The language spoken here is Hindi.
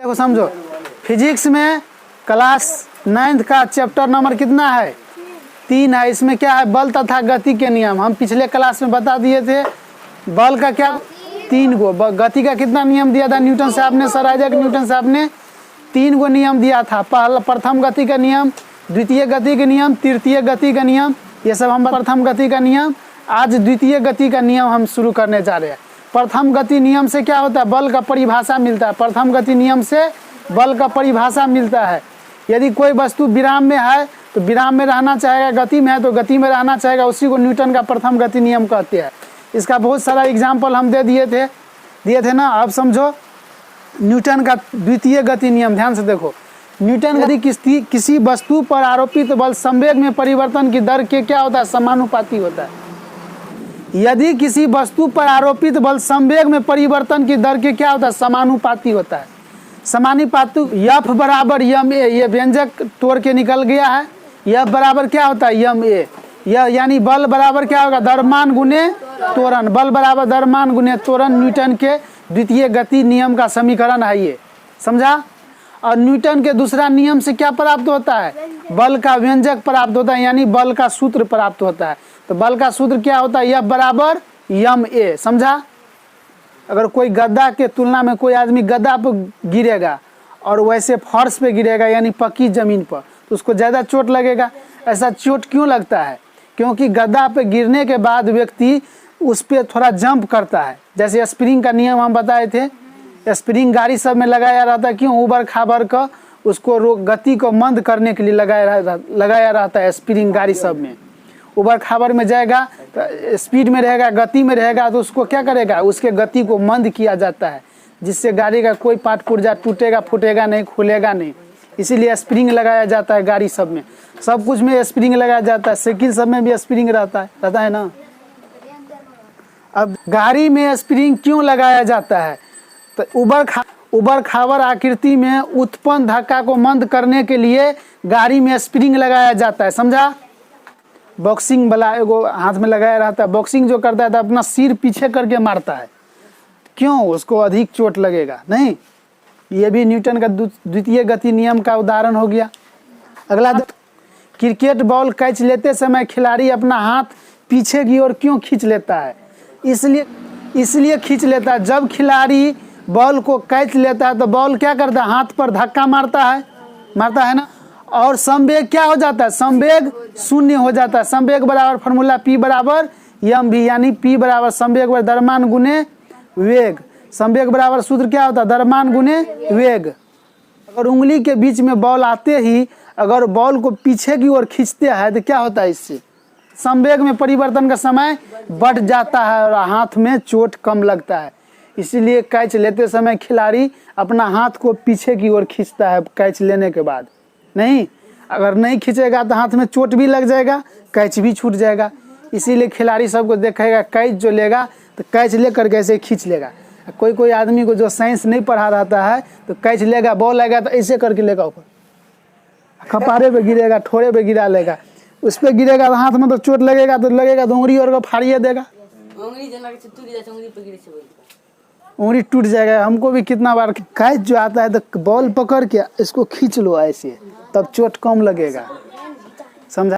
देखो समझो, फिजिक्स में क्लास 9th का चैप्टर नंबर कितना है? 3 है। इसमें क्या है? बल तथा गति के नियम। हम पिछले क्लास में बता दिए थे बल का क्या 3 गो, गति का कितना नियम दिया था न्यूटन साहब ने, सर आइजैक न्यूटन साहब ने 3 गो नियम दिया था। प्रथम गति का नियम, द्वितीय गति का नियम, तृतीय गति का नियम। ये सब हम प्रथम गति का नियम, आज द्वितीय गति का नियम हम शुरू करने जा रहे हैं। प्रथम गति नियम से क्या होता है? बल का परिभाषा मिलता है। प्रथम गति नियम से बल का परिभाषा मिलता है। यदि कोई वस्तु विराम में है तो विराम में रहना चाहेगा, गति में है तो गति में रहना चाहेगा, उसी को न्यूटन का प्रथम गति नियम कहते हैं। इसका बहुत सारा एग्जाम्पल हम दे दिए थे ना। अब समझो न्यूटन का द्वितीय गति नियम, ध्यान से देखो। न्यूटन गति किसी वस्तु पर आरोपित बल संवेग में परिवर्तन की दर के क्या होता है? समानुपाती होता है। यदि किसी वस्तु पर आरोपित बल संवेग में परिवर्तन की दर के क्या होता है? समानुपाती होता है। समानुपाती F बराबर यम ए, ये व्यंजक तोड़ के निकल गया है। F बराबर क्या होता है? यम ए। यानी बल बराबर क्या होगा? द्रव्यमान गुने त्वरण। बल बराबर द्रव्यमान गुने त्वरण न्यूटन के द्वितीय गति नियम का समीकरण है ये, समझा। और न्यूटन के दूसरा नियम से क्या प्राप्त होता है? बल का व्यंजक प्राप्त होता है, यानी बल का सूत्र प्राप्त होता है। तो बल का सूत्र क्या होता है? F बराबर यम ए, समझा। अगर कोई गद्दा के तुलना में कोई आदमी गद्दा पर गिरेगा और वैसे फर्श पे गिरेगा यानी पक्की जमीन पर, तो उसको ज़्यादा चोट लगेगा। ऐसा चोट क्यों लगता है? क्योंकि गद्दा पे गिरने के बाद व्यक्ति उस पर थोड़ा जंप करता है। जैसे स्प्रिंग का नियम हम बताए थे, स्प्रिंग गाड़ी सब में लगाया रहता है। क्यों? उबड़ खाबड़ का उसको गति को मंद करने के लिए लगाया रहता है। स्प्रिंग गाड़ी सब में उबड़ खाबड़ में जाएगा तो स्पीड में रहेगा, गति में रहेगा, तो उसको क्या करेगा? उसके गति को मंद किया जाता है, जिससे गाड़ी का कोई पार्ट पुर्जा टूटेगा फूटेगा नहीं, खुलेगा नहीं। इसीलिए स्प्रिंग लगाया जाता है गाड़ी सब में। सब कुछ में स्प्रिंग लगाया जाता है। साइकिल सब में भी स्प्रिंग रहता है ना। अब गाड़ी में स्प्रिंग क्यों लगाया जाता है? तो उबड़ खाबड़ आकृति में उत्पन्न धक्का को मंद करने के लिए गाड़ी में स्प्रिंग लगाया जाता है, समझा। बॉक्सिंग वाला एगो हाथ में लगाया रहता है, बॉक्सिंग जो करता है तो अपना सिर पीछे करके मारता है। क्यों? उसको अधिक चोट लगेगा नहीं। ये भी न्यूटन का द्वितीय गति नियम का उदाहरण हो गया। अगला, क्रिकेट बॉल कैच लेते समय खिलाड़ी अपना हाथ पीछे की ओर क्यों खींच लेता है? इसलिए खींच लेता है, जब खिलाड़ी बॉल को कैच लेता है तो बॉल क्या करता है? हाथ पर धक्का मारता है ना। और संवेग क्या हो जाता है? संवेग शून्य हो जाता है। संवेग बराबर फॉर्मूला P बराबर यम भी, यानी P बराबर संवेग बराबर द्रव्यमान गुने वेग। संवेग बराबर सूत्र क्या होता है? द्रव्यमान गुने वेग। अगर उंगली के बीच में बॉल आते ही अगर बॉल को पीछे की ओर खींचते हैं तो क्या होता है? इससे संवेग में परिवर्तन का समय बढ़ जाता है और हाथ में चोट कम लगता है। इसीलिए कैच लेते समय खिलाड़ी अपना हाथ को पीछे की ओर खींचता है कैच लेने के बाद। नहीं, अगर नहीं खींचेगा तो हाथ में चोट भी लग जाएगा, कैच भी छूट जाएगा। इसीलिए खिलाड़ी सबको देखेगा कैच जो लेगा तो कैच लेकर के ऐसे खींच लेगा। कोई आदमी को जो साइंस नहीं पढ़ा रहता है तो कैच लेगा, बॉल आएगा तो ऐसे करके लेगा, ऊपर कपारे पे गिरेगा, ठोड़े पे गिरा लेगा। उस पर गिरेगा तो हाथ में तो चोट लगेगा तो उंगली और को फाड़िए देगा, उंगली टूट जाएगा। हमको भी कितना बार कैच जो आता है तो बॉल पकड़ के इसको खींच लो ऐसे, तब चोट कम लगेगा, समझा।